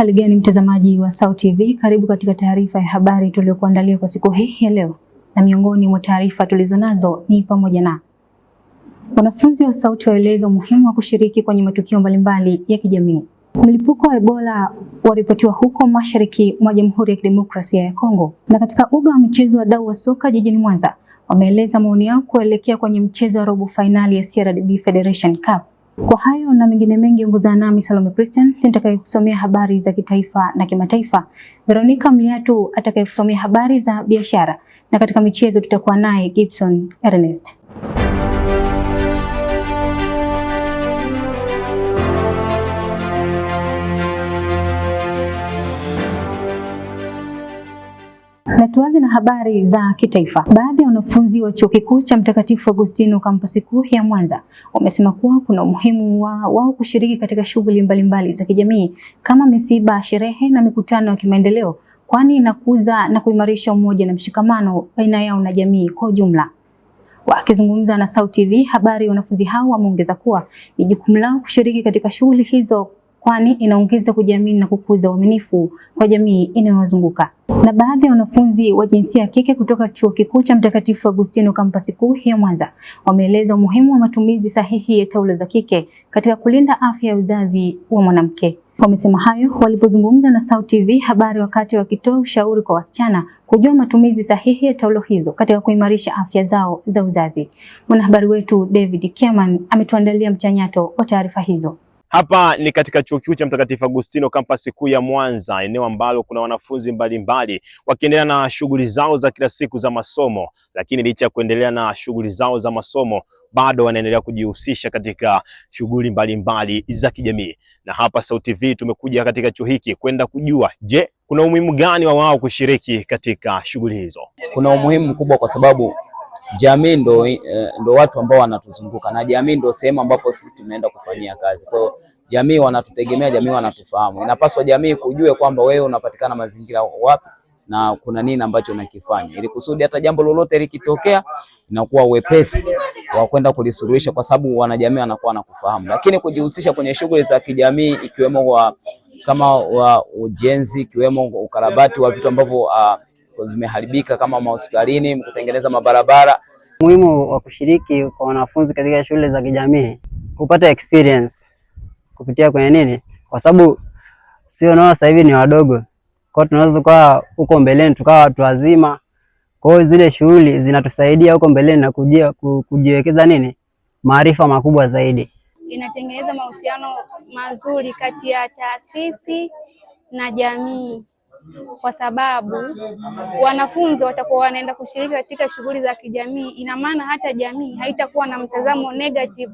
Hali gani mtazamaji wa SAUT TV, karibu katika taarifa ya habari tuliyokuandalia kwa siku hii ya leo. Na miongoni mwa taarifa tulizonazo ni pamoja na wanafunzi wa SAUT waeleza umuhimu wa kushiriki kwenye matukio mbalimbali ya kijamii. Mlipuko wa Ebola waripotiwa huko mashariki mwa Jamhuri ya Kidemokrasia ya Kongo. Na katika uga wa michezo, wadau wa soka jijini Mwanza wameeleza maoni yao kuelekea kwenye mchezo wa robo finali ya CRDB Federation Cup. Kwa hayo na mengine mengi, ongozana nami Salome Christian nitakayekusomea habari za kitaifa na kimataifa. Veronica Mliatu atakayekusomea habari za biashara, na katika michezo tutakuwa naye Gibson Ernest. Na tuanze na habari za kitaifa. Baadhi ya wanafunzi wa Chuo Kikuu cha Mtakatifu Agustino kampasi kuu ya Mwanza wamesema kuwa kuna umuhimu wao kushiriki katika shughuli mbalimbali za kijamii kama misiba, sherehe na mikutano ya kimaendeleo, kwani inakuza na kuimarisha umoja na mshikamano baina yao na jamii kwa ujumla. Wakizungumza na SAUT TV habari, wanafunzi hao wameongeza kuwa ni jukumu lao kushiriki katika shughuli hizo, kwani inaongeza kujiamini na kukuza uaminifu kwa jamii inayowazunguka. Na baadhi ya wanafunzi wa jinsia ya kike kutoka Chuo Kikuu cha Mtakatifu Agustino kampasi kuu ya Mwanza wameeleza umuhimu wa matumizi sahihi ya taulo za kike katika kulinda afya ya uzazi wa mwanamke. Wamesema hayo walipozungumza na SAUT TV habari wakati wakitoa ushauri kwa wasichana kujua matumizi sahihi ya taulo hizo katika kuimarisha afya zao za uzazi. Mwanahabari wetu David Keman ametuandalia mchanyato wa taarifa hizo. Hapa ni katika Chuo Kikuu cha Mtakatifu Agustino kampasi kuu ya Mwanza, eneo ambalo kuna wanafunzi mbalimbali wakiendelea na shughuli zao za kila siku za masomo, lakini licha ya kuendelea na shughuli zao za masomo bado wanaendelea kujihusisha katika shughuli mbalimbali za kijamii. Na hapa SAUT TV tumekuja katika chuo hiki kwenda kujua, je, kuna umuhimu gani wa wao kushiriki katika shughuli hizo? Kuna umuhimu mkubwa kwa sababu jamii ndo watu ambao wanatuzunguka, na jamii ndo sehemu ambapo sisi tunaenda kufanyia kazi. Kwa hiyo jamii wanatutegemea, jamii wanatufahamu. Inapaswa jamii kujue kwamba wewe unapatikana mazingira wapi na kuna nini ambacho unakifanya, ili kusudi hata jambo lolote likitokea inakuwa wepesi wa kwenda kulisuluhisha, kwa sababu wanajamii wanakuwa wanakufahamu. Lakini kujihusisha kwenye shughuli za kijamii ikiwemo kama ujenzi, ikiwemo ukarabati wa vitu ambavyo vimeharibika kama mahospitalini, kutengeneza mabarabara. Muhimu wa kushiriki kwa wanafunzi katika shule za kijamii kupata experience kupitia kwenye nini, kwa sababu sio nao sasa hivi ni wadogo, kwa tunaweza kuwa huko mbeleni tukawa watu wazima. Kwa hiyo zile shughuli zinatusaidia huko mbeleni na kujiwekeza nini, maarifa makubwa zaidi. Inatengeneza mahusiano mazuri kati ya taasisi na jamii, kwa sababu wanafunzi watakuwa wanaenda kushiriki katika shughuli za kijamii. Ina maana hata jamii haitakuwa na mtazamo negative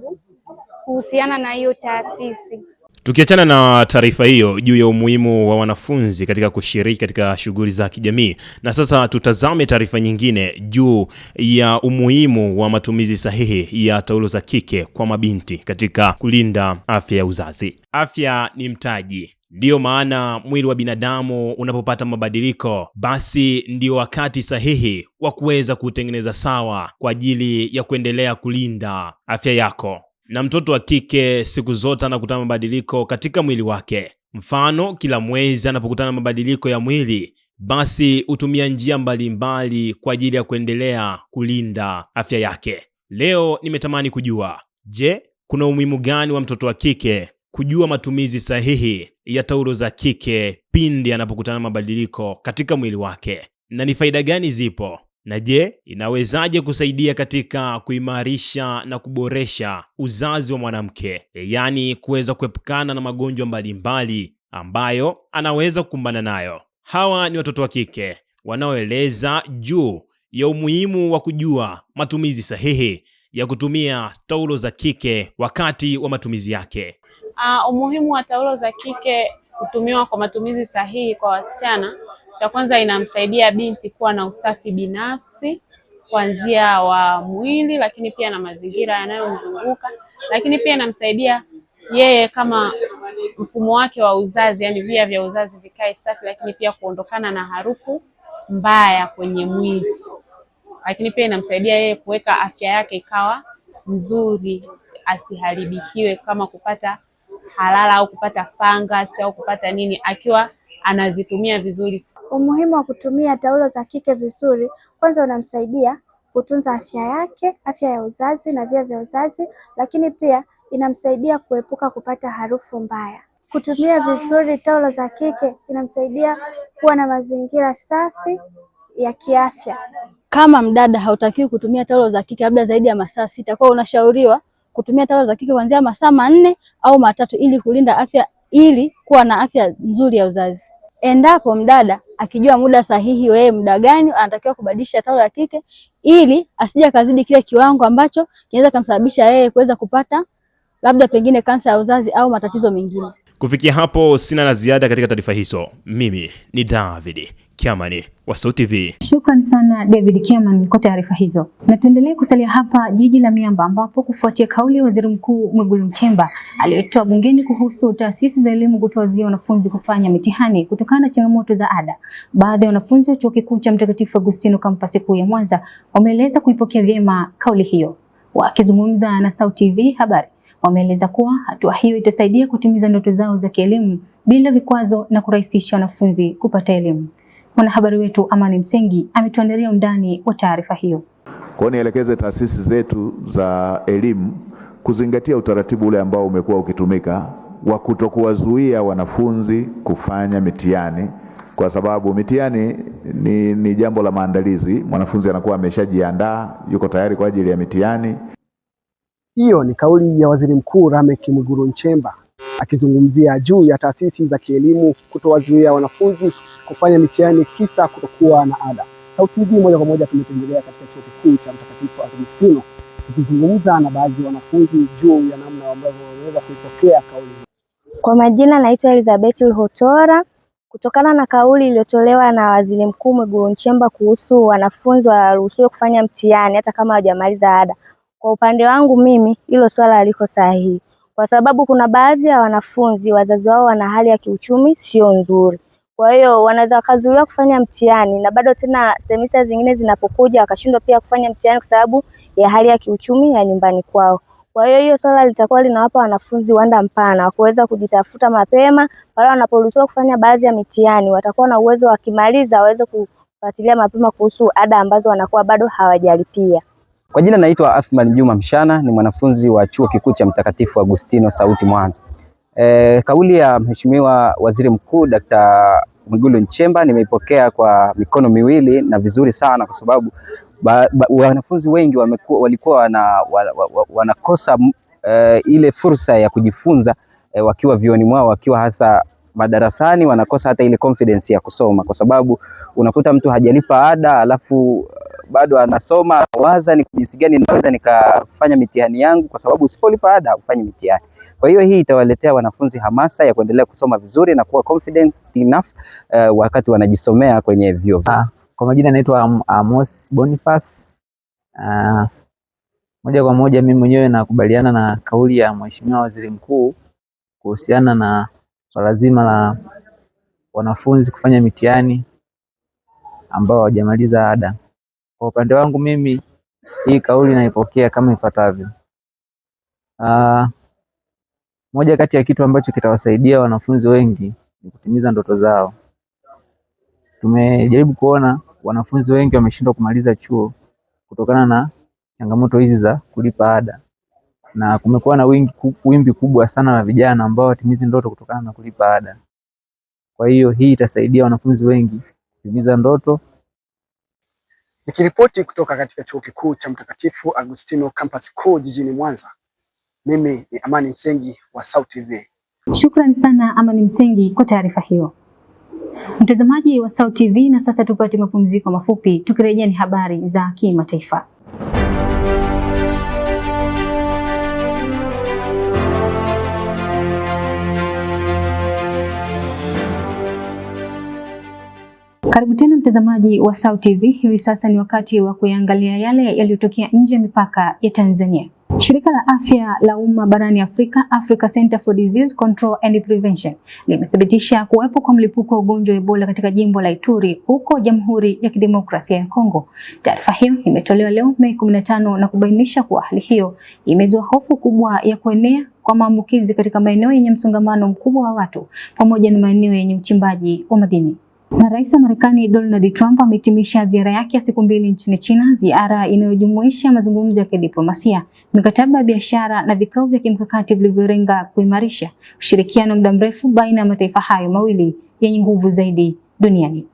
kuhusiana na hiyo taasisi. Tukiachana na taarifa hiyo juu ya umuhimu wa wanafunzi katika kushiriki katika shughuli za kijamii, na sasa tutazame taarifa nyingine juu ya umuhimu wa matumizi sahihi ya taulo za kike kwa mabinti katika kulinda afya ya uzazi. Afya ni mtaji. Ndiyo maana mwili wa binadamu unapopata mabadiliko, basi ndio wakati sahihi wa kuweza kutengeneza sawa kwa ajili ya kuendelea kulinda afya yako. Na mtoto wa kike siku zote anakutana mabadiliko katika mwili wake. Mfano, kila mwezi anapokutana mabadiliko ya mwili, basi hutumia njia mbalimbali kwa ajili ya kuendelea kulinda afya yake. Leo nimetamani kujua, je, kuna umuhimu gani wa mtoto wa kike kujua matumizi sahihi ya taulo za kike pindi anapokutana mabadiliko katika mwili wake, na ni faida gani zipo? Na je, inawezaje kusaidia katika kuimarisha na kuboresha uzazi wa mwanamke, yaani kuweza kuepukana na magonjwa mbalimbali ambayo anaweza kukumbana nayo? Hawa ni watoto wa kike wanaoeleza juu ya umuhimu wa kujua matumizi sahihi ya kutumia taulo za kike wakati wa matumizi yake. Umuhimu wa taulo za kike kutumiwa kwa matumizi sahihi kwa wasichana, cha kwanza inamsaidia binti kuwa na usafi binafsi kuanzia wa mwili, lakini pia na mazingira yanayomzunguka, lakini pia inamsaidia yeye kama mfumo wake wa uzazi, yani via vya uzazi vikae safi, lakini pia kuondokana na harufu mbaya kwenye mwili. Lakini pia inamsaidia yeye kuweka afya yake ikawa nzuri, asiharibikiwe kama kupata halala au kupata fungus au kupata nini akiwa anazitumia vizuri. Umuhimu wa kutumia taulo za kike vizuri, kwanza unamsaidia kutunza afya yake, afya ya uzazi na via vya uzazi, lakini pia inamsaidia kuepuka kupata harufu mbaya. Kutumia vizuri taulo za kike inamsaidia kuwa na mazingira safi ya kiafya. Kama mdada hautakiwi kutumia taulo za kike labda zaidi ya masaa 6, kwa unashauriwa kutumia taulo za kike kuanzia masaa 4 au 3 ili kulinda afya, ili kuwa na afya nzuri ya uzazi. Endapo mdada akijua muda sahihi, wewe muda gani anatakiwa kubadilisha taulo ya kike, ili asije kazidi kile kiwango ambacho kinaweza kumsababisha yeye kuweza kupata labda pengine kansa ya uzazi au matatizo mengine. Kufikia hapo sina la ziada katika taarifa hizo. Mimi ni David Kiamani wa SAUT TV. Shukrani sana David Kiamani kwa taarifa hizo. Na tuendelee kusalia hapa jiji la Miamba, ambapo kufuatia kauli ya Waziri Mkuu Mwigulu Nchemba aliyotoa bungeni kuhusu taasisi za elimu kutowazuia wanafunzi kufanya mitihani kutokana na changamoto za ada, baadhi ya wanafunzi wa Chuo Kikuu cha Mtakatifu Agustino kampasi kuu ya Mwanza wameeleza kuipokea vyema kauli hiyo. Wakizungumza na SAUT TV habari, wameeleza kuwa hatua hiyo itasaidia kutimiza ndoto zao za kielimu bila vikwazo na kurahisisha wanafunzi kupata elimu. Mwanahabari wetu Amani Msengi ametuandalia undani wa taarifa hiyo. Kwa nielekeze taasisi zetu za elimu kuzingatia utaratibu ule ambao umekuwa ukitumika wa kutokuwazuia wanafunzi kufanya mitihani, kwa sababu mitihani ni jambo la maandalizi. Mwanafunzi anakuwa ameshajiandaa, yuko tayari kwa ajili ya mitihani. Hiyo ni kauli ya Waziri Mkuu Lameck Mwigulu Nchemba akizungumzia juu ya taasisi za kielimu kutowazuia wanafunzi kufanya mitihani kisa kutokuwa na ada. SAUT TV moja kwa moja tumetembelea katika Chuo Kikuu cha Mtakatifu Agustino tukizungumza na baadhi ya wanafunzi juu ya namna ambavyo wanaweza kuipokea kauli hii. Kwa majina naitwa Elizabeth Hotora. Kutokana na kauli iliyotolewa na Waziri Mkuu Mwigulu Nchemba kuhusu wanafunzi waruhusiwe kufanya mtihani hata kama hawajamaliza ada, kwa upande wangu mimi hilo swala haliko sahihi, kwa sababu kuna baadhi ya wanafunzi wazazi wao wana hali ya kiuchumi sio nzuri. Kwa hiyo wanaweza wakazuiliwa kufanya mtihani na bado tena semester zingine zinapokuja wakashindwa pia kufanya mtihani kwa sababu ya hali ya kiuchumi ya nyumbani kwao. Kwa hiyo swala litakuwa linawapa wanafunzi uwanda mpana wa kuweza kujitafuta mapema, pale wanaporuhusiwa kufanya baadhi ya mitihani watakuwa na uwezo wa kimaliza waweze kufuatilia mapema kuhusu ada ambazo wanakuwa bado hawajalipia. Kwa jina naitwa Athman Juma Mshana, ni mwanafunzi wa Chuo Kikuu cha Mtakatifu Agustino SAUT Mwanza. Kauli ya Mheshimiwa Waziri Mkuu Dr. Mwigulu Nchemba nimeipokea kwa mikono miwili na vizuri sana, kwa sababu wanafunzi wengi walikuwa wanakosa ile fursa ya kujifunza wakiwa vioni mwao, wakiwa hasa madarasani wanakosa hata ile confidence ya kusoma, kwa sababu unakuta mtu hajalipa ada alafu bado anasoma, waza ni jinsi gani naweza nikafanya mitihani yangu, kwa sababu usipolipa ada hufanyi mitihani. Kwa hiyo hii itawaletea wanafunzi hamasa ya kuendelea kusoma vizuri na kuwa confident enough wakati wanajisomea kwenye vyuo. Kwa majina naitwa Amos Boniface. Moja kwa moja mimi mwenyewe nakubaliana na kauli ya Mheshimiwa Waziri Mkuu kuhusiana na swala zima la wanafunzi kufanya mitihani ambao hawajamaliza ada. Kwa upande wangu mimi hii kauli naipokea kama ifuatavyo. Moja kati ya kitu ambacho kitawasaidia wanafunzi wengi ni kutimiza ndoto zao. Tumejaribu kuona wanafunzi wengi wameshindwa kumaliza chuo kutokana na changamoto hizi za kulipa ada, na kumekuwa na wimbi kubwa sana la vijana ambao watimizi ndoto kutokana na kulipa ada. Kwa hiyo hii itasaidia wanafunzi wengi kutimiza ndoto. Nikiripoti kutoka katika Chuo Kikuu cha Mtakatifu Agustino kampasi kuu jijini Mwanza, mimi ni Amani Msengi wa SAUT TV. Shukrani sana Amani Msengi kwa taarifa hiyo. Mtazamaji wa SAUT TV, na sasa tupate mapumziko mafupi, tukirejea ni habari za kimataifa. Karibu tena mtazamaji wa SAUT TV. Hivi sasa ni wakati wa kuangalia yale yaliyotokea nje ya mipaka ya Tanzania. Shirika la Afya la Umma barani Afrika, Africa Center for Disease Control and Prevention, limethibitisha kuwepo kwa mlipuko wa ugonjwa wa Ebola katika jimbo la Ituri huko Jamhuri ya Kidemokrasia ya Kongo. Taarifa hiyo imetolewa leo Mei 15 na kubainisha kuwa hali hiyo imezua hofu kubwa ya kuenea kwa maambukizi katika maeneo yenye msongamano mkubwa wa watu pamoja na maeneo yenye uchimbaji wa madini. Na Rais wa Marekani Donald Trump amehitimisha ziara yake ya siku 2 nchini China, ziara inayojumuisha mazungumzo ya kidiplomasia, mikataba ya biashara na vikao vya kimkakati vilivyolenga kuimarisha ushirikiano muda mrefu baina ya mataifa hayo mawili yenye nguvu zaidi duniani.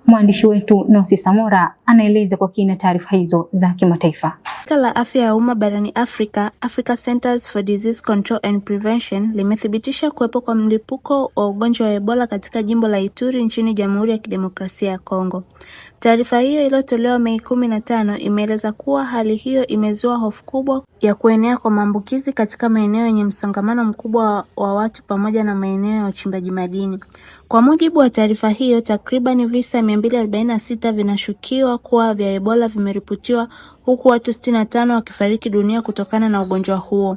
Mwandishi wetu Nosi Samora anaeleza kwa kina taarifa hizo za kimataifa. Shirika la Afya ya Umma barani Afrika, Africa Centers for Disease Control and Prevention, limethibitisha kuwepo kwa mlipuko wa ugonjwa wa Ebola katika jimbo la Ituri nchini Jamhuri ya Kidemokrasia ya Kongo. Taarifa hiyo iliyotolewa Mei 15 imeeleza kuwa hali hiyo imezua hofu kubwa ya kuenea kwa maambukizi katika maeneo yenye msongamano mkubwa wa watu pamoja na maeneo ya uchimbaji madini. Kwa mujibu wa taarifa hiyo, takriban visa 246 vinashukiwa kuwa vya Ebola vimeripotiwa, huku watu 65 wakifariki dunia kutokana na ugonjwa huo.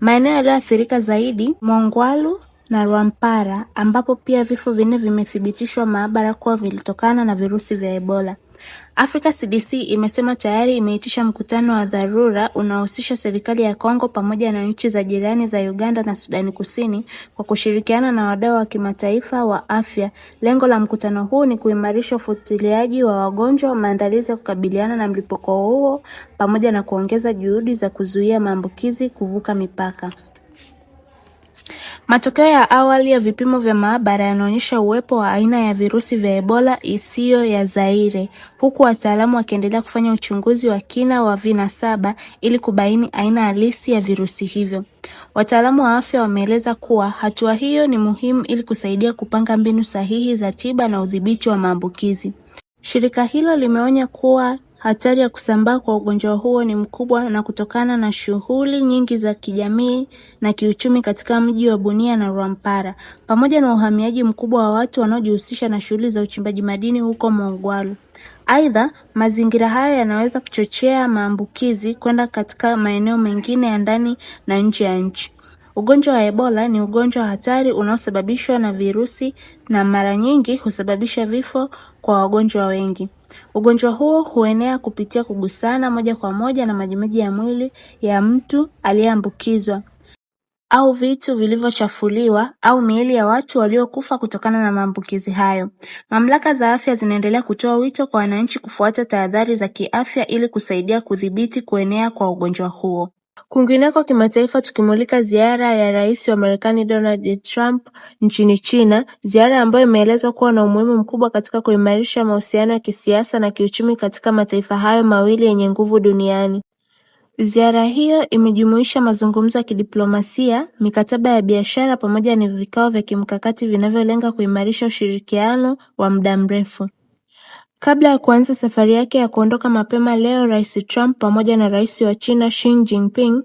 Maeneo yaliyoathirika zaidi Mongwalu na Rwampara, ambapo pia vifo 4 vimethibitishwa maabara kuwa vilitokana na virusi vya Ebola. Africa CDC imesema tayari imeitisha mkutano wa dharura unaohusisha serikali ya Kongo pamoja na nchi za jirani za Uganda na Sudani Kusini kwa kushirikiana na wadau wa kimataifa wa afya. Lengo la mkutano huu ni kuimarisha ufuatiliaji wa wagonjwa, maandalizi ya kukabiliana na mlipuko huo pamoja na kuongeza juhudi za kuzuia maambukizi kuvuka mipaka. Matokeo ya awali ya vipimo vya maabara yanaonyesha uwepo wa aina ya virusi vya Ebola isiyo ya Zaire, huku wataalamu wakiendelea kufanya uchunguzi wa kina wa vinasaba ili kubaini aina halisi ya virusi hivyo. Wataalamu wa afya wameeleza kuwa hatua hiyo ni muhimu ili kusaidia kupanga mbinu sahihi za tiba na udhibiti wa maambukizi. Shirika hilo limeonya kuwa hatari ya kusambaa kwa ugonjwa huo ni mkubwa na kutokana na shughuli nyingi za kijamii na kiuchumi katika mji wa Bunia na Rwampara, pamoja na uhamiaji mkubwa wa watu wanaojihusisha na shughuli za uchimbaji madini huko Mongwalu. Aidha, mazingira haya yanaweza kuchochea maambukizi kwenda katika maeneo mengine ya ndani na nje ya nchi. Ugonjwa wa Ebola ni ugonjwa hatari unaosababishwa na virusi na mara nyingi husababisha vifo kwa wagonjwa wengi. Ugonjwa huo huenea kupitia kugusana moja kwa moja na majimaji ya mwili ya mtu aliyeambukizwa au vitu vilivyochafuliwa au miili ya watu waliokufa kutokana na maambukizi hayo. Mamlaka za afya zinaendelea kutoa wito kwa wananchi kufuata tahadhari za kiafya ili kusaidia kudhibiti kuenea kwa ugonjwa huo. Kwingineko kimataifa, tukimulika ziara ya Rais wa Marekani Donald Trump nchini China, ziara ambayo imeelezwa kuwa na umuhimu mkubwa katika kuimarisha mahusiano ya kisiasa na kiuchumi katika mataifa hayo mawili yenye nguvu duniani. Ziara hiyo imejumuisha mazungumzo ya kidiplomasia, mikataba ya biashara pamoja na vikao vya kimkakati vinavyolenga kuimarisha ushirikiano wa muda mrefu. Kabla ya kuanza safari yake ya kuondoka mapema leo, Rais Trump pamoja na Rais wa China Xi Jinping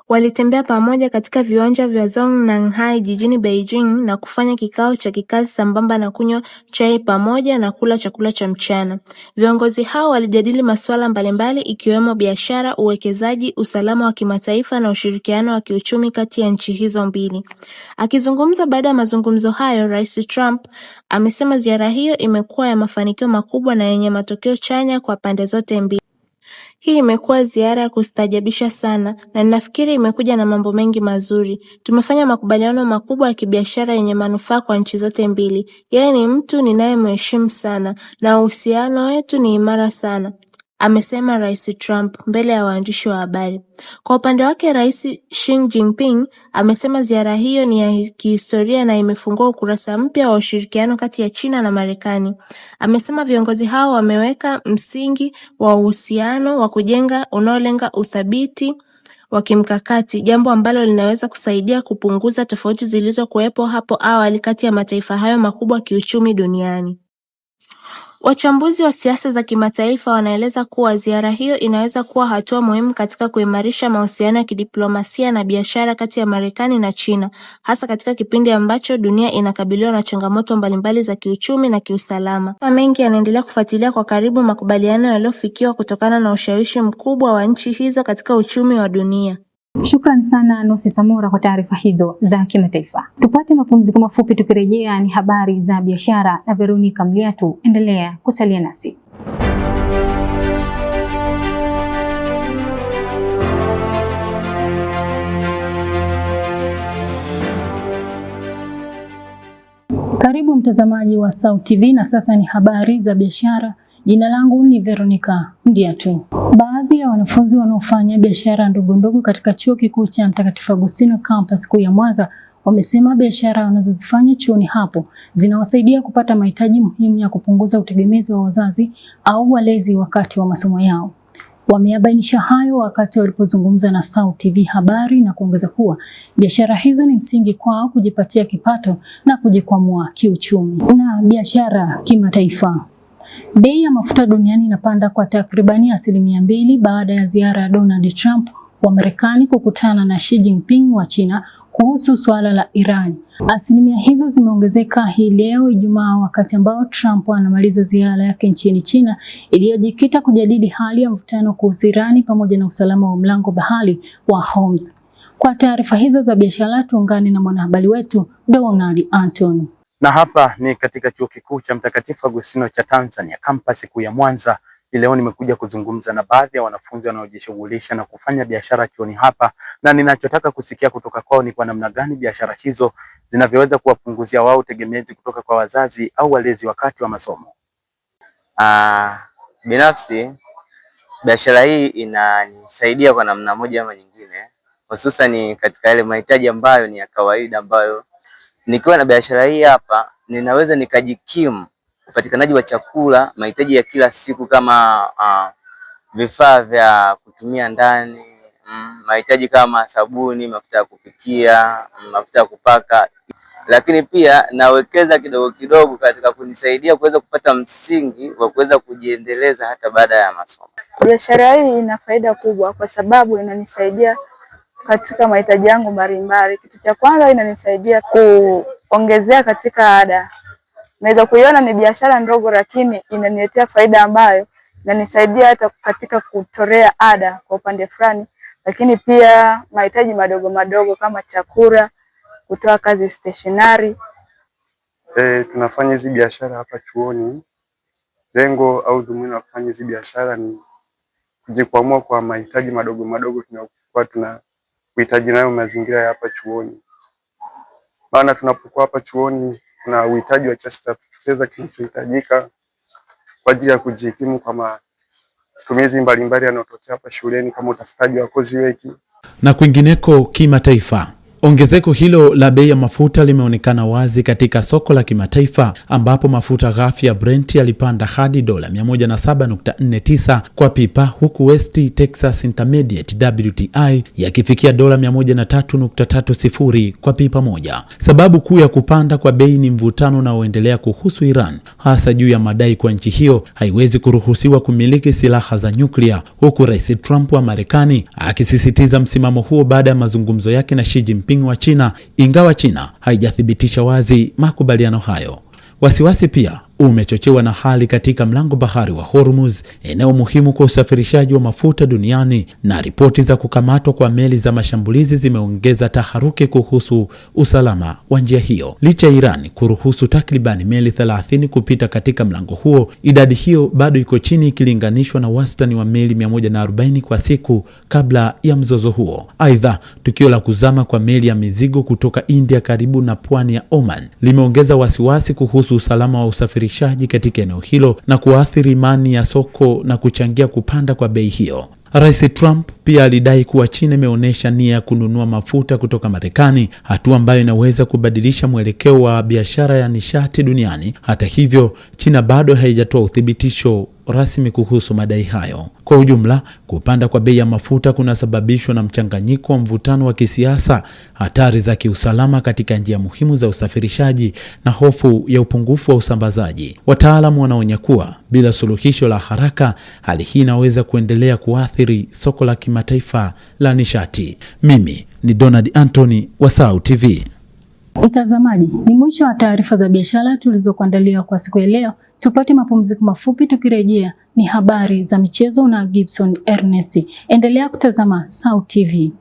walitembea pamoja katika viwanja vya Zongnanhai jijini Beijing na kufanya kikao cha kikazi sambamba na kunywa chai pamoja na kula chakula cha mchana. Viongozi hao walijadili masuala mbalimbali ikiwemo biashara, uwekezaji, usalama wa kimataifa na ushirikiano wa kiuchumi kati ya nchi hizo mbili. Akizungumza baada ya mazungumzo hayo, Rais Trump amesema ziara hiyo imekuwa ya mafanikio makubwa na yenye matokeo chanya kwa pande zote mbili. Hii imekuwa ziara ya kustaajabisha sana na ninafikiri imekuja na mambo mengi mazuri. Tumefanya makubaliano makubwa ya kibiashara yenye manufaa kwa nchi zote mbili. Yeye ni mtu ninayemheshimu sana na uhusiano wetu ni imara sana, amesema Rais Trump mbele ya waandishi wa habari. Kwa upande wake, Rais Xi Jinping amesema ziara hiyo ni ya kihistoria na imefungua ukurasa mpya wa ushirikiano kati ya China na Marekani. Amesema viongozi hao wameweka msingi wa uhusiano wa kujenga unaolenga uthabiti wa kimkakati, jambo ambalo linaweza kusaidia kupunguza tofauti zilizokuwepo hapo awali kati ya mataifa hayo makubwa kiuchumi duniani. Wachambuzi wa siasa za kimataifa wanaeleza kuwa ziara hiyo inaweza kuwa hatua muhimu katika kuimarisha mahusiano ya kidiplomasia na biashara kati ya Marekani na China, hasa katika kipindi ambacho dunia inakabiliwa na changamoto mbalimbali za kiuchumi na kiusalama. Mengi yanaendelea kufuatilia kwa karibu makubaliano yaliyofikiwa kutokana na ushawishi mkubwa wa nchi hizo katika uchumi wa dunia. Shukrani sana Nosi Samora kwa taarifa hizo za kimataifa. Tupate mapumziko mafupi, tukirejea ni habari za biashara na Veronica Mliatu. Endelea kusalia nasi. Karibu mtazamaji wa SAUT TV na sasa ni habari za biashara. Jina langu ni Veronica Mliatu. Baadhi ya wanafunzi wanaofanya biashara ndogo ndogo katika Chuo Kikuu cha Mtakatifu Agustino Campus kuu ya Mwanza wamesema biashara wanazozifanya chuoni hapo zinawasaidia kupata mahitaji muhimu ya kupunguza utegemezi wa wazazi au walezi wakati wa masomo yao. Wameyabainisha hayo wakati walipozungumza na SAUT TV habari na kuongeza kuwa biashara hizo ni msingi kwao kujipatia kipato na kujikwamua kiuchumi. Na biashara kimataifa. Bei ya mafuta duniani inapanda kwa takribani 2% baada ya ziara ya Donald Trump wa Marekani kukutana na Xi Jinping wa China kuhusu suala la Iran. Asilimia hizo zimeongezeka hii leo Ijumaa wakati ambao Trump anamaliza ziara yake nchini China iliyojikita kujadili hali ya mvutano kuhusu Iran pamoja na usalama wa mlango bahari wa Hormuz. Kwa taarifa hizo za biashara tuungane na mwanahabari wetu Donald Anthony. Na hapa ni katika Chuo Kikuu cha Mtakatifu Agustino cha Tanzania, kampasi kuu ya Mwanza. Leo nimekuja kuzungumza na baadhi ya wanafunzi wanaojishughulisha na kufanya biashara chuoni hapa, na ninachotaka kusikia kutoka kwao ni kwa namna gani biashara hizo zinavyoweza kuwapunguzia wao tegemezi kutoka kwa wazazi au walezi wakati wa masomo. Binafsi biashara hii inanisaidia kwa namna moja ama nyingine, hususan katika yale mahitaji ambayo ni ya kawaida, ambayo nikiwa na biashara hii hapa ninaweza nikajikimu upatikanaji wa chakula, mahitaji ya kila siku kama vifaa vya kutumia ndani, mahitaji kama sabuni, mafuta ya kupikia, mafuta ya kupaka, lakini pia nawekeza kidogo kidogo katika kunisaidia kuweza kupata msingi wa kuweza kujiendeleza hata baada ya masomo. Biashara hii ina faida kubwa kwa sababu inanisaidia katika mahitaji yangu mbalimbali. Kitu cha kwanza, inanisaidia kuongezea katika ada. Naweza kuiona ni biashara ndogo lakini inaniletea faida ambayo inanisaidia hata katika kutolea ada kwa upande fulani, lakini pia mahitaji madogo madogo kama chakula, kutoa kazi stationary. Tunafanya hizi biashara hapa chuoni. Lengo au dhumuni la kufanya hizi biashara ni kujikwamua kwa mahitaji madogo madogo tunayokuwa tunahitaji nayo mazingira ya hapa chuoni. Maana tunapokuwa hapa chuoni kuna uhitaji wa kiasi cha fedha kinachohitajika kwa ajili ya kujikimu kwa matumizi mbalimbali yanayotokea hapa shuleni kama utafutaji wa kozi weki. Na kwingineko kimataifa, ongezeko hilo la bei ya mafuta limeonekana wazi katika soko la kimataifa ambapo mafuta ghafi ya Brent yalipanda hadi dola 107.49 kwa pipa, huku West Texas Intermediate WTI yakifikia dola 103.30 kwa pipa moja. Sababu kuu ya kupanda kwa bei ni mvutano unaoendelea kuhusu Iran, hasa juu ya madai kwa nchi hiyo haiwezi kuruhusiwa kumiliki silaha za nyuklia, huku Rais Trump wa Marekani akisisitiza msimamo huo baada ya mazungumzo yake na Xi Jinping wa China, ingawa China haijathibitisha wazi makubaliano hayo. Wasiwasi pia umechochewa na hali katika mlango bahari wa Hormuz, eneo muhimu kwa usafirishaji wa mafuta duniani, na ripoti za kukamatwa kwa meli za mashambulizi zimeongeza taharuki kuhusu usalama wa njia hiyo. Licha ya Iran kuruhusu takribani meli 30 kupita katika mlango huo, idadi hiyo bado iko chini ikilinganishwa na wastani wa meli 140 kwa siku kabla ya mzozo huo. Aidha, tukio la kuzama kwa meli ya mizigo kutoka India karibu na pwani ya Oman limeongeza wasiwasi kuhusu usalama wa usafirishaji katika eneo hilo na kuathiri imani ya soko na kuchangia kupanda kwa bei hiyo. Rais Trump pia alidai kuwa China imeonyesha nia ya kununua mafuta kutoka Marekani, hatua ambayo inaweza kubadilisha mwelekeo wa biashara ya nishati duniani. Hata hivyo, China bado haijatoa uthibitisho rasmi kuhusu madai hayo. Kwa ujumla, kupanda kwa bei ya mafuta kunasababishwa na mchanganyiko wa mvutano wa kisiasa, hatari za kiusalama katika njia muhimu za usafirishaji na hofu ya upungufu wa usambazaji. Wataalamu wanaonya kuwa bila suluhisho la haraka, hali hii inaweza kuendelea kuathiri soko la kimataifa la nishati. Mimi ni Donald Anthony wa SAUT TV. Mtazamaji, ni mwisho wa taarifa za biashara tulizokuandalia kwa siku ya leo. Tupate mapumziko mafupi, tukirejea ni habari za michezo na Gibson Ernest. Endelea kutazama SAUT TV.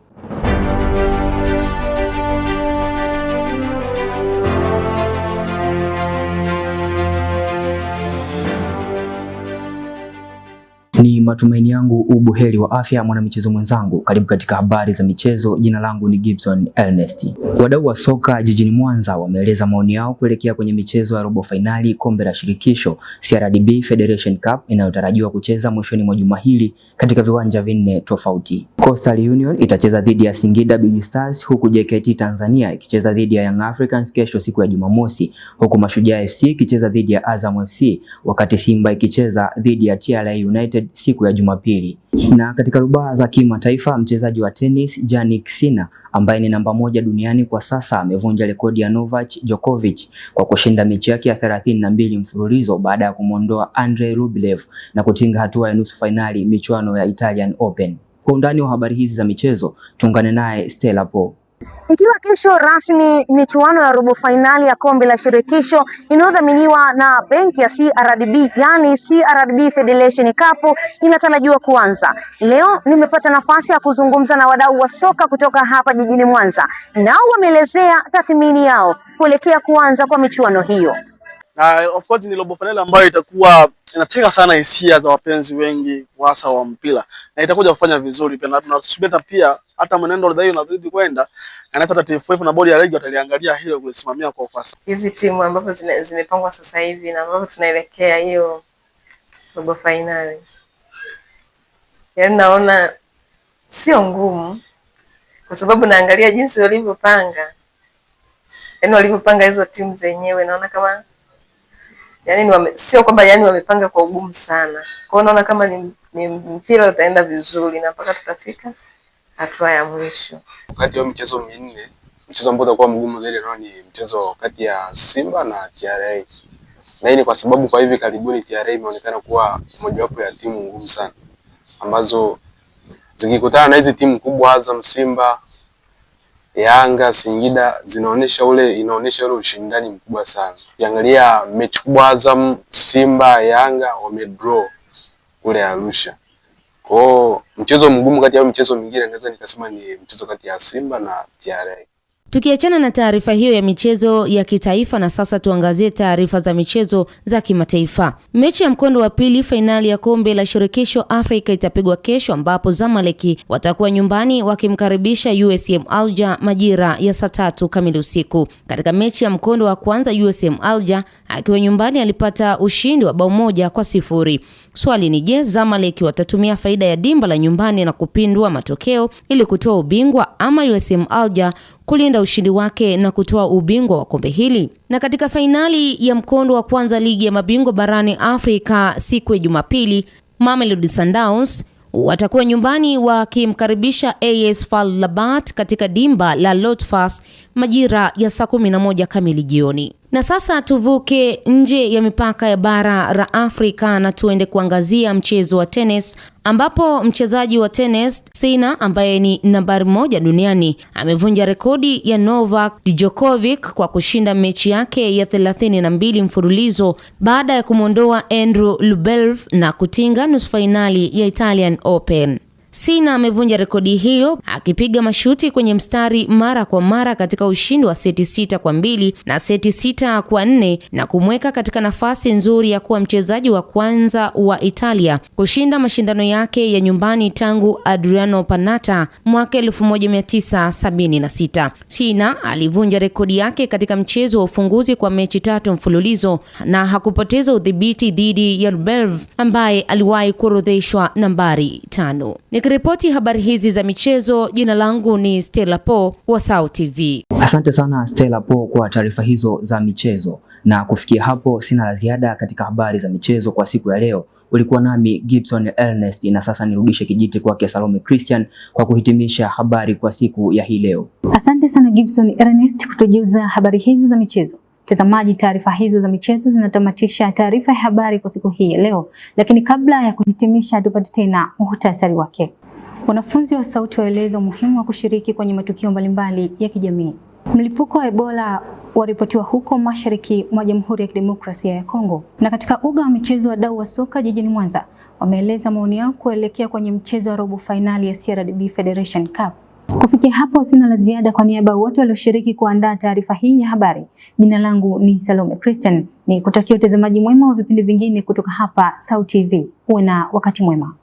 Ni matumaini yangu ubuheri wa afya mwanamichezo mwenzangu. Karibu katika habari za michezo. Jina langu ni Gibson Ernest. Wadau wa soka jijini Mwanza wameeleza maoni yao kuelekea kwenye michezo ya robo finali kombe la shirikisho CRDB Federation Cup inayotarajiwa kucheza mwishoni mwa juma hili katika viwanja vinne tofauti. Coastal Union itacheza dhidi ya Singida Big Stars, huku JKT Tanzania ikicheza dhidi ya Young Africans kesho siku ya Jumamosi, huku Mashujaa FC ikicheza dhidi ya Azam FC, wakati Simba ikicheza dhidi ya TRA United siku ya Jumapili. Na katika rubaa za kimataifa, mchezaji wa tennis Jannik Sinner ambaye ni namba 1 duniani kwa sasa amevunja rekodi ya Novak Djokovic kwa kushinda mechi yake ya 32 mfululizo baada ya kumwondoa Andrei Rublev na kutinga hatua ya nusu finali michuano ya Italian Open. Kwa undani wa habari hizi za michezo, tuungane naye Stella Po. Ikiwa kesho rasmi michuano ya robo finali ya kombe la shirikisho inayodhaminiwa na benki ya CRDB, yani CRDB Federation Cup inatarajiwa kuanza. Leo nimepata nafasi ya kuzungumza na wadau wa soka kutoka hapa jijini Mwanza. Nao wameelezea tathmini yao kuelekea kuanza kwa michuano hiyo. Na of course ni robo finali ambayo itakuwa inateka sana hisia za wapenzi wengi hasa wa mpira. Na itakuja kufanya vizuri pia, na tunasubiri pia hata mwenendo wa hiyo unazidi kwenda, na hata TFF na bodi ya ligi wataliangalia hilo kulisimamia kwa ufasa. Hizi timu ambazo zimepangwa sasa hivi na ambazo tunaelekea hiyo robo finali, yaani naona sio ngumu, kwa sababu naangalia jinsi walivyopanga, yaani walivyopanga hizo timu zenyewe, naona kama yaani sio kwamba yaani wamepanga kwa ugumu sana. Kwa hiyo naona kama ni mpira utaenda vizuri na mpaka tutafika hatua ya mwisho. Kati ya michezo minne, mchezo ambao utakuwa mgumu zaidi ni mchezo kati ya Simba na TRA. Na hii ni kwa sababu kwa hivi karibuni TRA imeonekana kuwa mojawapo ya timu ngumu sana, ambazo zikikutana na hizi timu kubwa Azam, Simba, Yanga, Singida inaonyesha ule ushindani mkubwa sana. Ukiangalia mechi kubwa Azam, Simba, Yanga wamedraw kule Arusha. Kwa mchezo mgumu kati ya michezo mingine naweza nikasema ni mchezo kati ya Simba na TRA. Tukiachana na taarifa hiyo ya michezo ya kitaifa, na sasa tuangazie taarifa za michezo za kimataifa. Mechi ya mkondo wa pili fainali ya kombe la shirikisho Afrika itapigwa kesho, ambapo Zamalek watakuwa nyumbani wakimkaribisha USM Alger majira ya saa 3 kamili usiku. Katika mechi ya mkondo wa kwanza, USM Alger akiwa nyumbani alipata ushindi wa bao 1-0. Swali ni je, Zamalek watatumia faida ya dimba la nyumbani na kupindua matokeo ili kutoa ubingwa, ama USM Alger kulinda ushindi wake na kutoa ubingwa wa kombe hili? Na katika fainali ya mkondo wa kwanza ligi ya mabingwa barani Afrika siku ya Jumapili, Mamelodi Sundowns watakuwa nyumbani wakimkaribisha AS FAR Rabat katika dimba la Lotfas majira ya saa 11 kamili jioni. Na sasa tuvuke nje ya mipaka ya bara la Afrika na tuende kuangazia mchezo wa tennis, ambapo mchezaji wa tennis Sinner ambaye ni nambari 1 duniani amevunja rekodi ya Novak Djokovic kwa kushinda mechi yake ya 32 mfululizo baada ya kumwondoa Andrei Rublev na kutinga nusu finali ya Italian Open. Sinner amevunja rekodi hiyo akipiga mashuti kwenye mstari mara kwa mara katika ushindi wa seti 6-2 na seti 6-4 na kumweka katika nafasi nzuri ya kuwa mchezaji wa kwanza wa Italia kushinda mashindano yake ya nyumbani tangu Adriano Panatta mwaka 1976. Sinner alivunja rekodi yake katika mchezo wa ufunguzi kwa mechi 3 mfululizo na hakupoteza udhibiti dhidi ya Rublev ambaye aliwahi kuorodheshwa nambari 5. Nikiripoti habari hizi za michezo, jina langu ni Stella Po wa SAUT TV. Asante sana Stella Po kwa taarifa hizo za michezo. Na kufikia hapo sina la ziada katika habari za michezo kwa siku ya leo. Ulikuwa nami Gibson Ernest, na sasa nirudishe kijiti kwake Salome Christian kwa kuhitimisha habari kwa siku ya hii leo. Asante sana Gibson Ernest kutujuza habari hizo za michezo. Mtazamaji, taarifa hizo za michezo zinatamatisha taarifa ya habari kwa siku hii ya leo, lakini kabla ya kuhitimisha tupate tena muhtasari wake. Wanafunzi wa SAUT waeleza umuhimu wa kushiriki kwenye matukio mbalimbali ya kijamii. Mlipuko wa Ebola waripotiwa huko mashariki mwa Jamhuri ya Kidemokrasia ya Kongo. Na katika uga wa michezo, wadau wa soka jijini Mwanza wameeleza maoni yao kuelekea kwenye mchezo wa robo finali ya CRDB Federation Cup. Kufikia hapo sina la ziada. Kwa niaba wote walioshiriki kuandaa taarifa hii ya habari, jina langu ni Salome Christian. Ni kutakia utazamaji mwema wa vipindi vingine kutoka hapa SAUT TV. Uwe na wakati mwema.